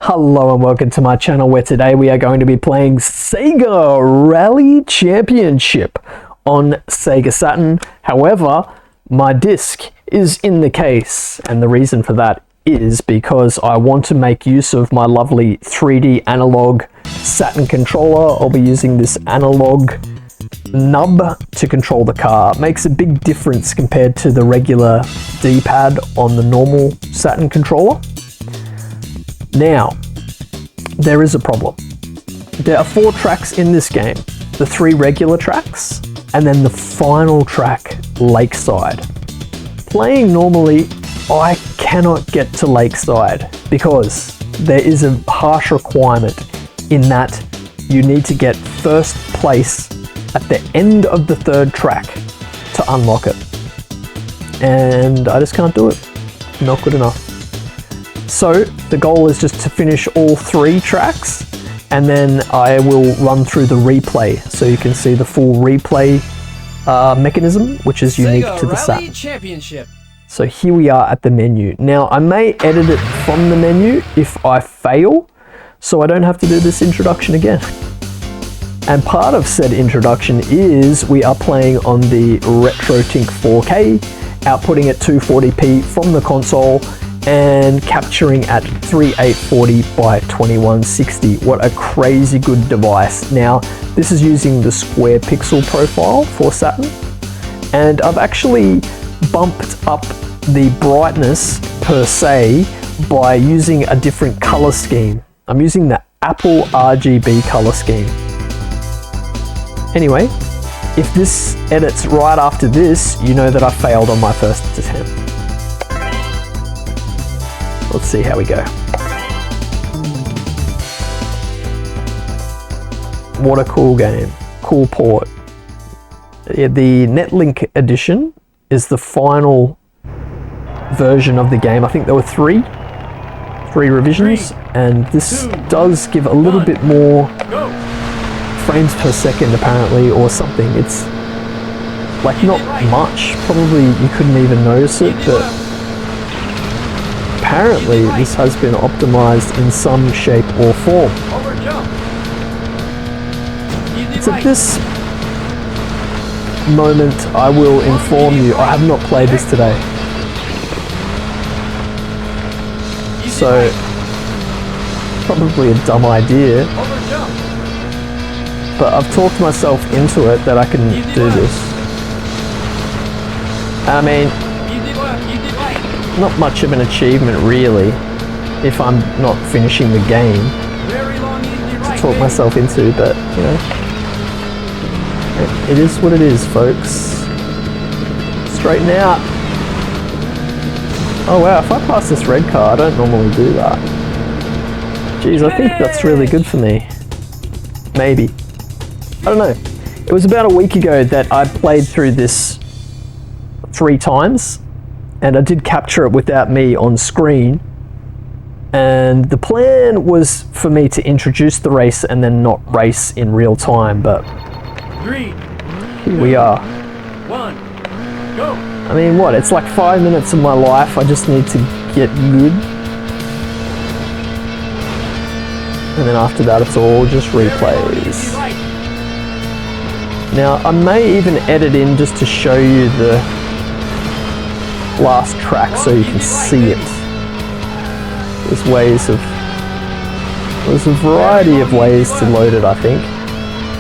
Hello and welcome to my channel, where today we are going to be playing Sega Rally Championship on Sega Saturn. However, my disc is in the case, and the reason for that is because I want to make use of my lovely 3D analog Saturn controller. I'll be using this analog nub to control the car. It makes a big difference compared to the regular D-pad on the normal Saturn controller. Now, there is a problem. There are 4 tracks in this game. The 3 regular tracks, and then the final track, Lakeside. Playing normally, I cannot get to Lakeside because there is a harsh requirement in that you need to get first place at the end of the 3rd track to unlock it. And I just can't do it. Not good enough. So the goal is just to finish all 3 tracks, and then I will run through the replay so you can see the full replay mechanism, which is unique to the Saturn. Championship. So here we are at the menu. Now I may edit it from the menu if I fail, so I don't have to do this introduction again. And part of said introduction is we are playing on the RetroTink 4K, outputting at 240p from the console, and capturing at 3840 by 2160. What a crazy good device. Now, this is using the square pixel profile for Saturn, and I've actually bumped up the brightness per se by using a different color scheme. I'm using the Apple RGB color scheme. Anyway, if this edits right after this, you know that I failed on my first attempt. Let's see how we go. What a cool game. Cool port. Yeah, the Netlink edition is the final version of the game. I think there were 3 revisions, and this does give a little bit more frames per second apparently, or something. It's like not much. Probably you couldn't even notice it, but apparently this has been optimized in some shape or form. So at this moment I will inform you, I have not played this today. So probably a dumb idea, but I've talked myself into it that I can do this. I mean, not much of an achievement really, if I'm not finishing the game, to talk myself into, but you know, it is what it is, folks. Straighten out. Oh wow, if I pass this red car, I don't normally do that. Jeez, I think that's really good for me. Maybe. I don't know. It was about a week ago that I played through this 3 times, and I did capture it without me on screen, and the plan was for me to introduce the race and then not race in real time, but 3, here we are. 1, go! I mean, what, it's like 5 minutes of my life. I just need to get good, and then after that it's all just replays. Now I may even edit in just to show you the last track so you can see it. There's a variety of ways to load it, I think.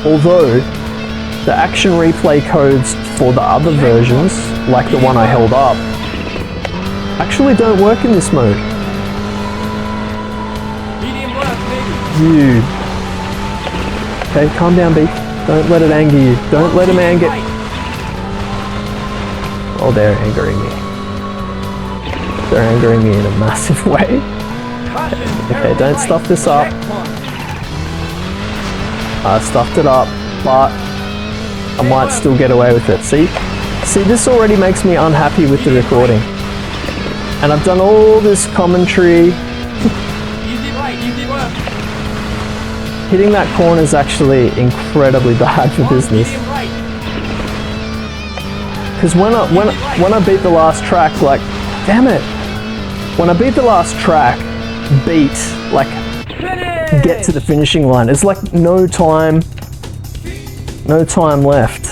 Although the action replay codes for the other versions, like the one I held up, actually don't work in this mode. Dude. Okay, calm down, Beef. Don't let it anger you. Don't let him anger. Oh, they're angering me. They're angering me in a massive way. Okay, don't stuff this up. I stuffed it up, but I might still get away with it. See, this already makes me unhappy with the recording. And I've done all this commentary. Hitting that corner is actually incredibly bad for business. Because when I beat the last track, like, damn it. When I beat the last track, beat, like get to the finishing line. It's like no time left.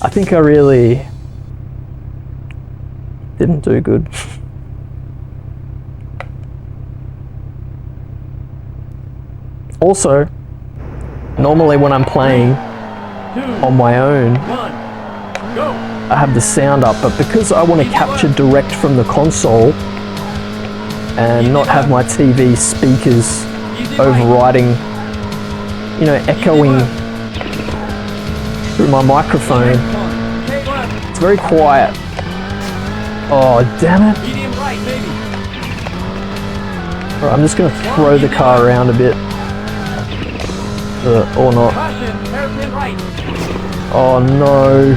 I think I really didn't do good. Also, normally when I'm playing on my own, I have the sound up, but because I want to capture direct from the console and not have my TV speakers overriding, you know, echoing through my microphone, it's very quiet. Oh, damn it. Alright, I'm just going to throw the car around a bit. Or not. Oh no.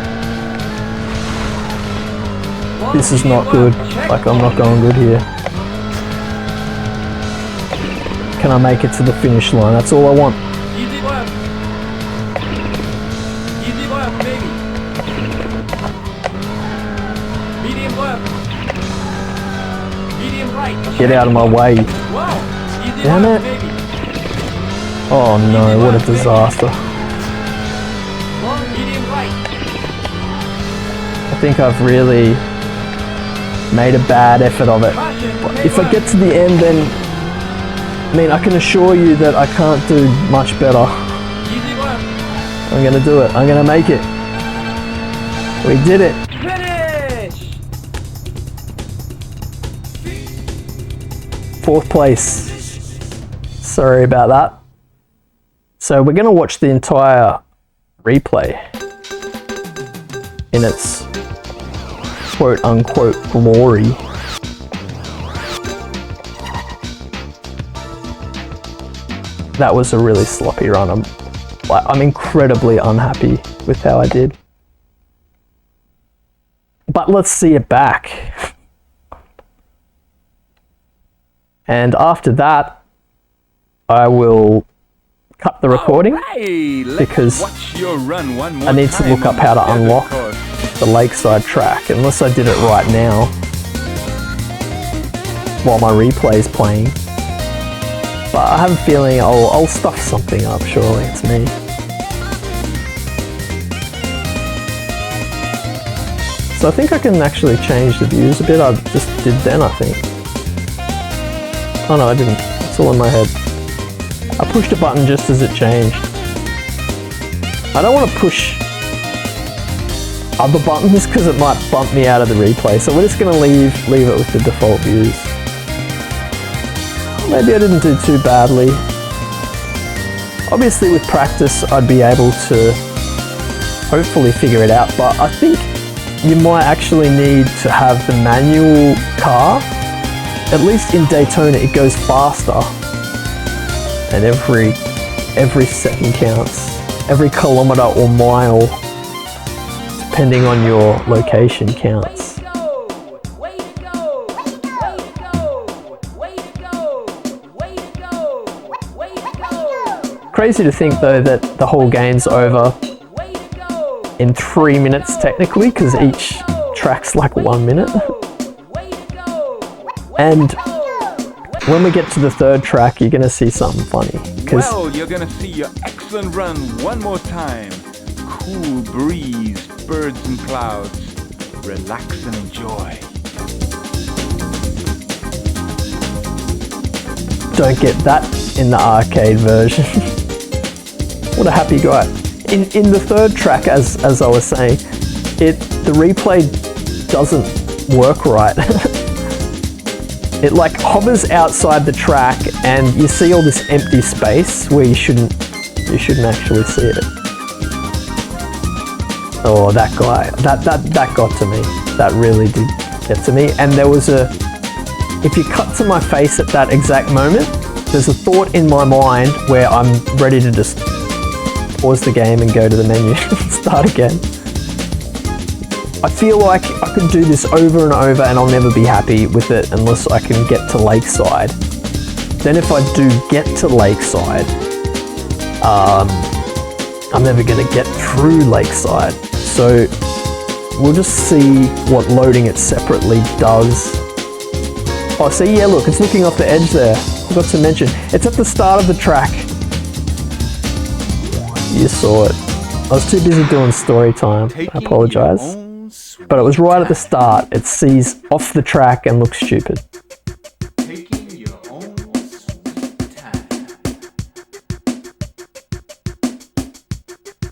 This is not good. Like, I'm not going good here. Can I make it to the finish line? That's all I want. Get out of my way. Damn it. Oh no, what a disaster. I think I've really made a bad effort of it. But if I get to the end, then, I mean, I can assure you that I can't do much better. I'm gonna do it. I'm gonna make it. We did it. Fourth place. Sorry about that. So we're going to watch the entire replay in its quote-unquote glory. That was a really sloppy run. I'm incredibly unhappy with how I did. But let's see it back. And after that, I will cut the recording because I need to look up how to unlock the lakeside track, unless I did it right now while my replay is playing. But I have a feeling I'll stuff something up, surely. It's me. So I think I can actually change the views a bit. I just did then, I think. Oh no, I didn't. It's all in my head. I pushed a button just as it changed. I don't want to push other buttons because it might bump me out of the replay. So we're just going to leave it with the default views. Maybe I didn't do too badly. Obviously with practice I'd be able to hopefully figure it out, but I think you might actually need to have the manual car. At least in Daytona it goes faster. And every second counts. Every kilometer or mile, depending on your location, counts. Crazy to think though that the whole game's over in 3 minutes technically, because each track's like 1 minute. And when we get to the third track, you're gonna see something funny. Well, you're gonna see your excellent run one more time. Cool breeze, birds and clouds. Relax and enjoy. Don't get that in the arcade version. What a happy guy. In the third track, as I was saying, the replay doesn't work right. It like hovers outside the track and you see all this empty space where you shouldn't actually see it. Oh, that guy, that got to me. That really did get to me. And there was if you cut to my face at that exact moment, there's a thought in my mind where I'm ready to just pause the game and go to the menu and start again. I feel like I could do this over and over and I'll never be happy with it unless I can get to Lakeside. Then if I do get to Lakeside, I'm never going to get through Lakeside. So we'll just see what loading it separately does. Oh, see, yeah, look, it's looking off the edge there. Look forgot to mention. It's at the start of the track. You saw it. I was too busy doing story time. I apologize. But it was right at the start. It sees off the track and looks stupid. Taking your own sweet time.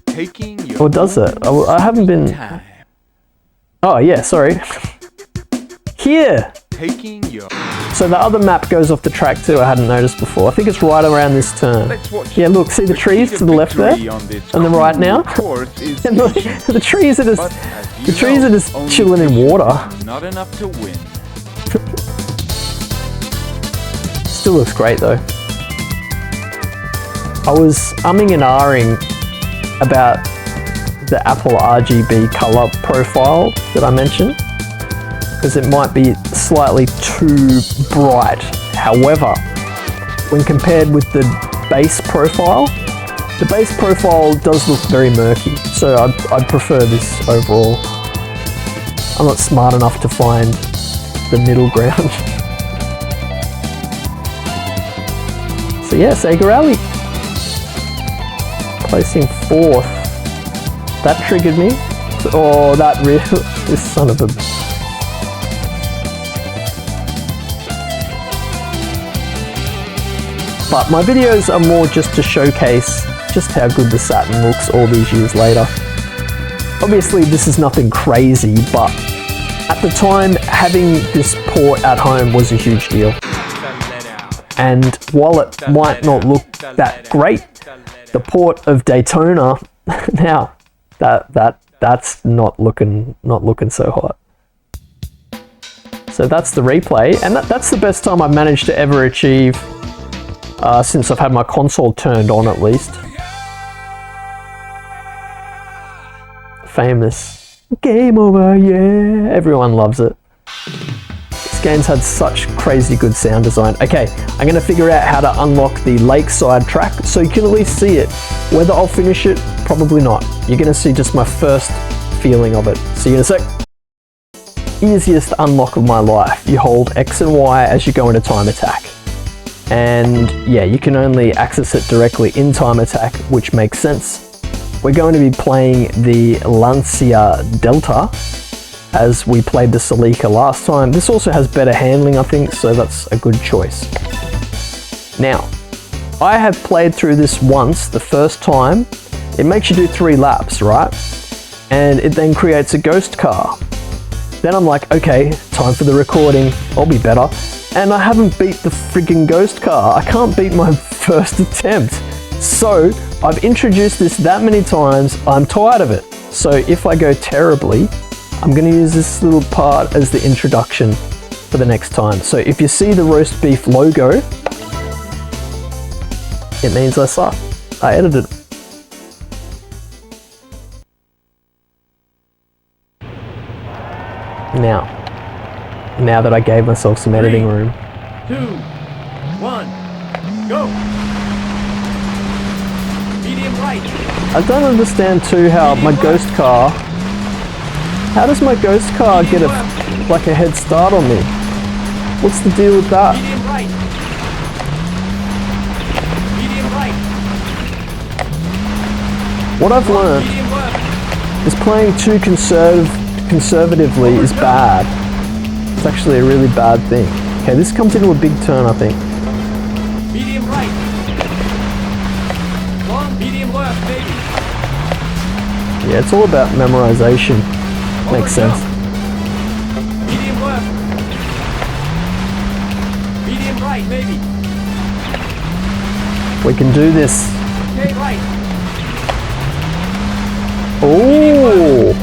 Taking your Or does it? I haven't been... time. Oh yeah, sorry. Here! Taking your... So the other map goes off the track too, I hadn't noticed before. I think it's right around this turn. Let's watch. Yeah, look, see the trees to the left there? And the right now? And look, the trees are just chilling in water. Not enough to win. Still looks great though. I was umming and ahhing about the Apple RGB color profile that I mentioned, because it might be slightly too bright. However, when compared with the base profile does look very murky, so I'd prefer this overall. I'm not smart enough to find the middle ground. So yeah, Sega Rally. Placing 4th. That triggered me. Oh, that this son of a... But my videos are more just to showcase just how good the Saturn looks all these years later. Obviously this is nothing crazy, but at the time having this port at home was a huge deal. And while it might not look that great, the port of Daytona now that's not looking so hot. So that's the replay, and that's the best time I've managed to ever achieve since I've had my console turned on, at least. Famous game over, yeah, everyone loves it. This game's had such crazy good sound design. Okay, I'm gonna figure out how to unlock the lakeside track so you can at least see it. Whether I'll finish it, probably not. You're gonna see just my first feeling of it. See you in a sec. Easiest unlock of my life. You hold X and Y as you go into time attack. And yeah, you can only access it directly in time attack, which makes sense. We're going to be playing the Lancia Delta as we played the Celica last time. This also has better handling, I think, so that's a good choice. Now, I have played through this once, the first time. It makes you do 3 laps, right? And it then creates a ghost car. Then I'm like, okay, time for the recording, I'll be better. And I haven't beat the friggin' ghost car. I can't beat my first attempt. So I've introduced this that many times, I'm tired of it. So if I go terribly, I'm gonna use this little part as the introduction for the next time. So if you see the roast beef logo, it means I suck. I edited it. Now that I gave myself some editing room. 2, 1, go! Medium right. I don't understand too how my ghost car... How does my ghost car get a head start on me? What's the deal with that? Medium right. Medium right. What I've learned Medium left. is playing too conservatively is bad. It's actually a really bad thing. Okay, this comes into a big turn, I think. Medium right. Long, medium left, baby. Yeah, it's all about memorization. Makes sense. Medium left. Medium right, maybe. We can do this. Okay, right. Oh,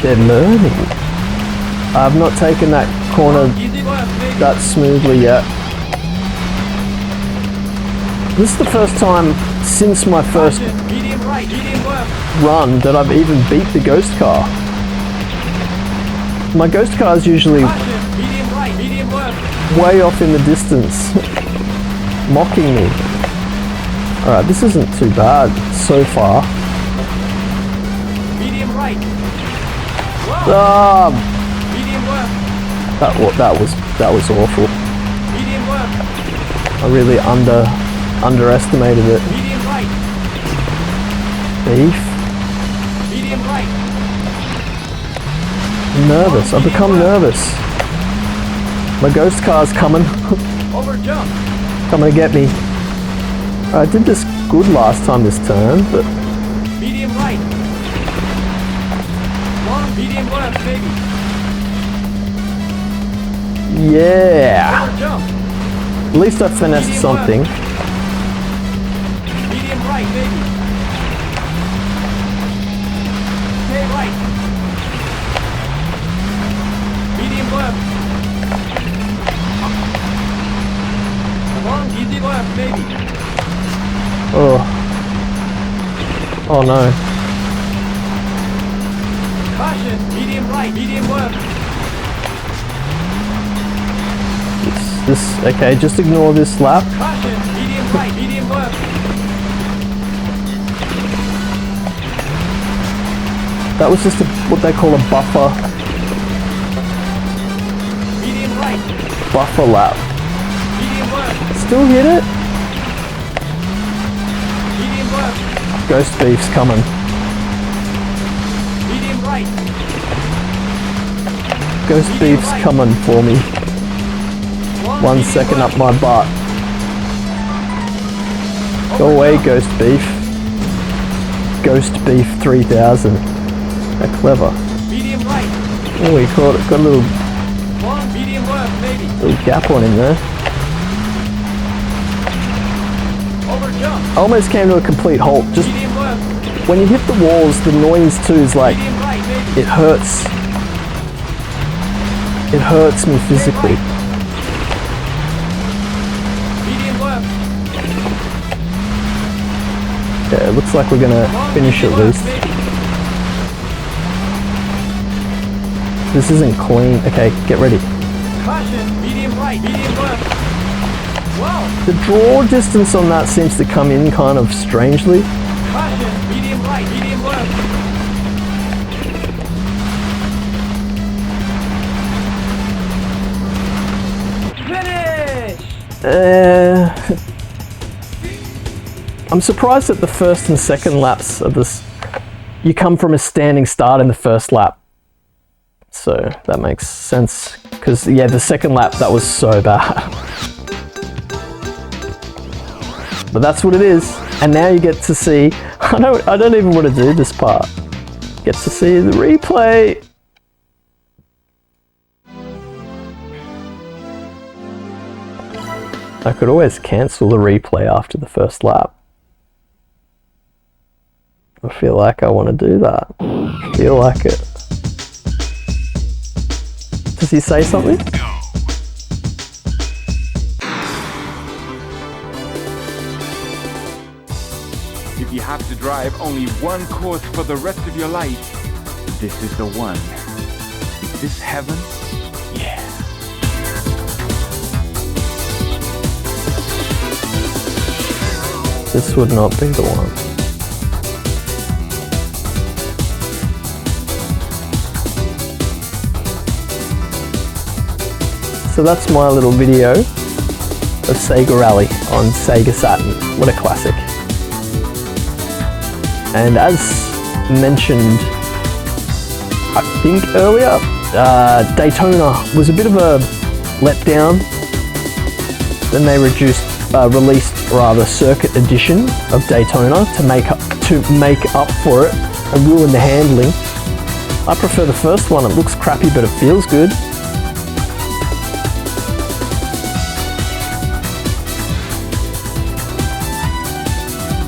they're learning. I've not taken that corner Easy left, maybe. that smoothly yet. This is the first time since my first Medium right, medium left. run that I've even beat the ghost car. My ghost car is usually Medium right, medium left. way off in the distance, mocking me. Alright, this isn't too bad so far. Medium right. Ah, Medium left. that was awful. Medium left. I really underestimated it. Medium right. Beef. Medium right. I'm nervous. I've become nervous. My ghost car's coming. Over jump. Coming to get me. I did this good last time this turn, but Medium right. Long medium left, maybe. yeah. Over jump. At least I finessed something. Medium right, maybe. Stay right. Medium left. Long easy left, maybe. Oh. Oh no. Caution, medium right, medium left. This okay, just ignore this lap. Caution, medium right, medium left. That was just what they call a buffer Medium right, lap. medium left. Still hit it? Medium left, Ghost Beef's coming. medium right. Ghost Beef's coming for me. Long 1 medium second left. up my butt. Go Over away, jump. Ghost Beef. Ghost Beef 3000. How clever. Medium right, Oh, he caught it. Got a little long medium left, maybe. gap on him there. Over jump, I almost came to a complete halt. Just medium left, when you hit the walls, the noise too is like, medium right, maybe. it hurts. It hurts me physically. Medium left, Yeah, it looks like we're gonna long finish medium at left, least. maybe. This isn't clean. Okay, get ready. Caution, medium right, medium left. Wow, The draw distance on that seems to come in kind of strangely. caution, medium right, medium left. Finish! I'm surprised that the first and second laps of this, you come from a standing start in the first lap. So that makes sense. Because, yeah, the second lap, that was so bad. But that's what it is. And now you get to see, I don't even want to do this part. Get to see the replay. I could always cancel the replay after the first lap. I feel like I want to do that. I feel like it. Does he say something? If you have to drive only one course for the rest of your life, this is the one. Is this heaven? Yeah. This would not be the one. So that's my little video of Sega Rally on Sega Saturn. What a classic. And as mentioned, I think earlier, Daytona was a bit of a letdown. Then they released Circuit Edition of Daytona to make up for it and ruin the handling. I prefer the first one. It looks crappy, but it feels good.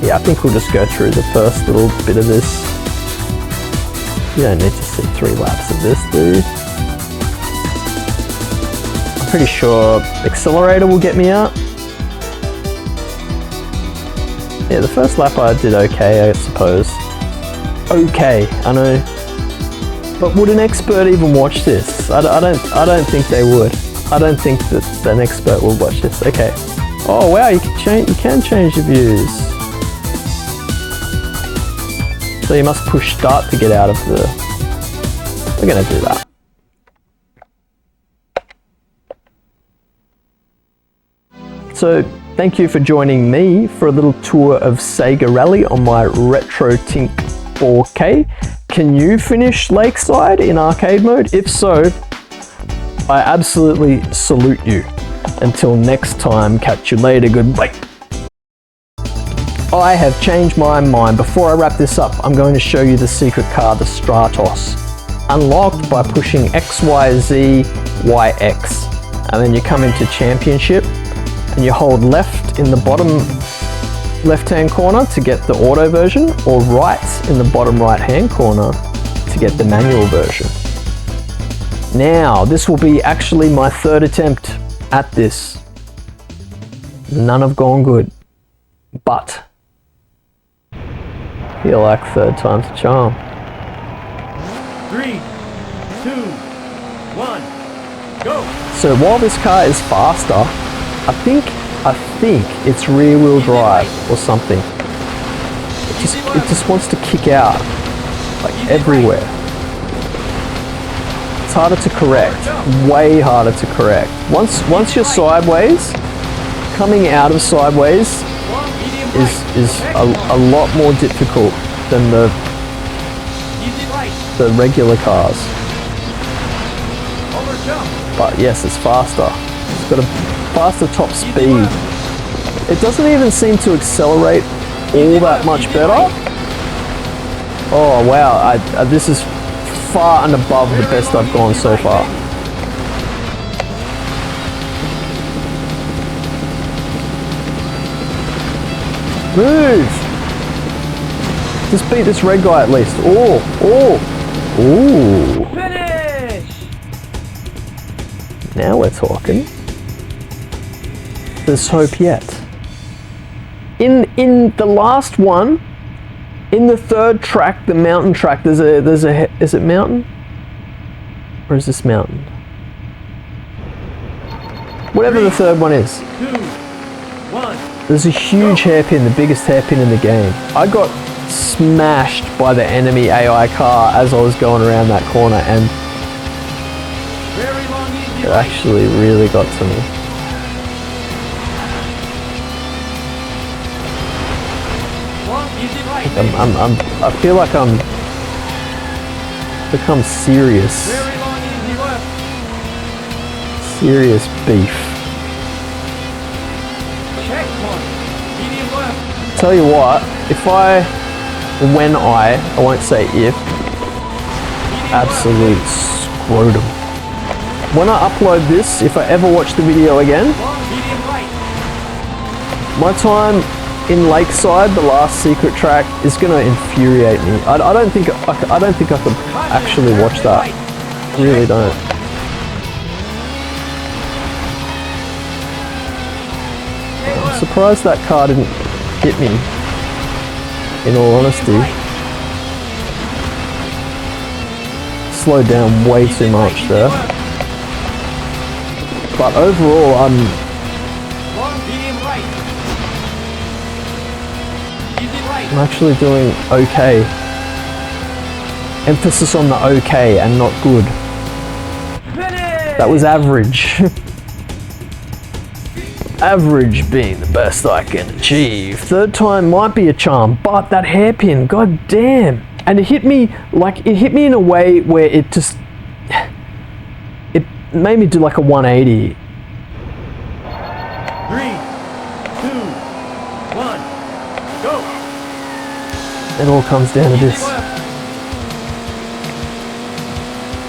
Yeah, I think we'll just go through the first little bit of this. You don't need to see 3 laps of this, do you? I'm pretty sure Accelerator will get me out. Yeah, the first lap I did okay, I suppose. Okay, I know. But would an expert even watch this? I don't think they would. I don't think that an expert will watch this. Okay. Oh wow, you can change your views. So you must push start to get out of the... We're gonna do that. So Thank you for joining me for a little tour of Sega Rally on my RetroTink 4K. Can you finish Lakeside in arcade mode? If so, I absolutely salute you. Until next time, catch you later, goodbye. I have changed my mind. Before I wrap this up, I'm going to show you the secret car, the Stratos. Unlocked by pushing X, Y, Z, Y, X. And then you come into Championship and you hold left in the bottom left-hand corner to get the auto version, or right in the bottom right-hand corner to get the manual version. Now, this will be actually my third attempt at this. None have gone good, but I feel like third time's a charm. 3, 2, 1, go! So while this car is faster, I think it's rear wheel drive or something. It just wants to kick out, like everywhere. It's harder to correct, way harder to correct. Once you're sideways, coming out of sideways is a lot more difficult than the regular cars. But yes, it's faster. It's got a faster top speed. It doesn't even seem to accelerate all that much better. Oh wow, this is far and above the best I've gone so far. Move! Just beat this red guy at least. Oh! Finish! Now we're talking. There's hope yet. In the last one, in the third track, the mountain track, is it mountain? Or is this mountain? Whatever the third one is. 2, 1. There's a huge hairpin, the biggest hairpin in the game. I got smashed by the enemy AI car as I was going around that corner, and it actually really got to me. I feel like I'm become serious beef. Tell you what, I won't say if, absolute scrotum. When I upload this, if I ever watch the video again, my time in Lakeside, the last secret track, is gonna infuriate me. I don't think I could actually watch that. I really don't. I'm surprised that car didn't hit me, in all honesty. Slowed down way too much there. But overall, I'm actually doing okay. Emphasis on the okay and not good. That was average. Average being the best I can achieve. Third time might be a charm, but that hairpin, god damn. And it hit me in a way where it made me do like a 180. 3, 2, 1, go! It all comes down to this.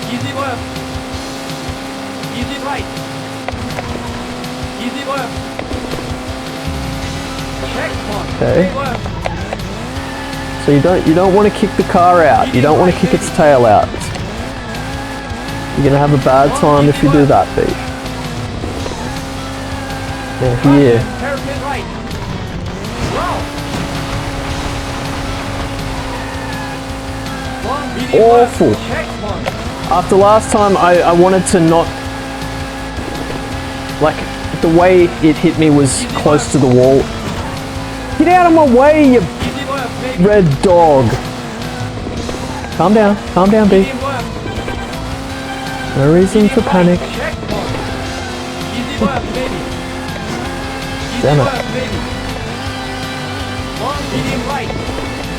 Easy left. Easy right. Easy left. Checkpoint. Okay. Stay left. So you don't want to kick the car out. You don't want to kick its tail out. You're gonna have a bad time if you do that, beef. Now here. Hairpin right. Wow. Awful. After last time, I wanted to not, like, the way it hit me was close to the wall. Get out of my way, you red dog. Calm down, B. No reason for panic. Damn it. left, baby. Long, medium, right.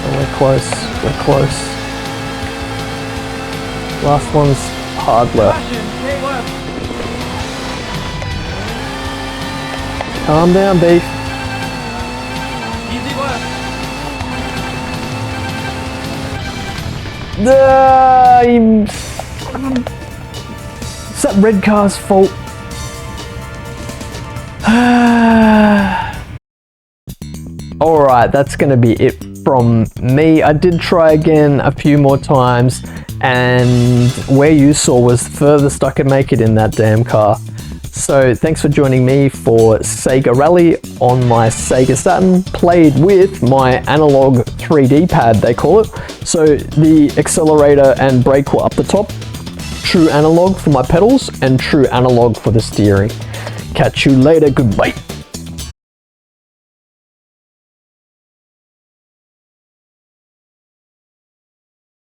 Oh, we're close. We're close. Last one's hard left. Caution, stay left. Calm down, beef. Easy left. It's that red car's fault. Alright, that's going to be it from me. I did try again a few more times, and where you saw was the furthest I could make it in that damn car. So thanks for joining me for Sega Rally on my Sega Saturn, played with my analog 3D pad, they call it. So the accelerator and brake were up the top, true analog for my pedals, and true analog for the steering. Catch you later, goodbye.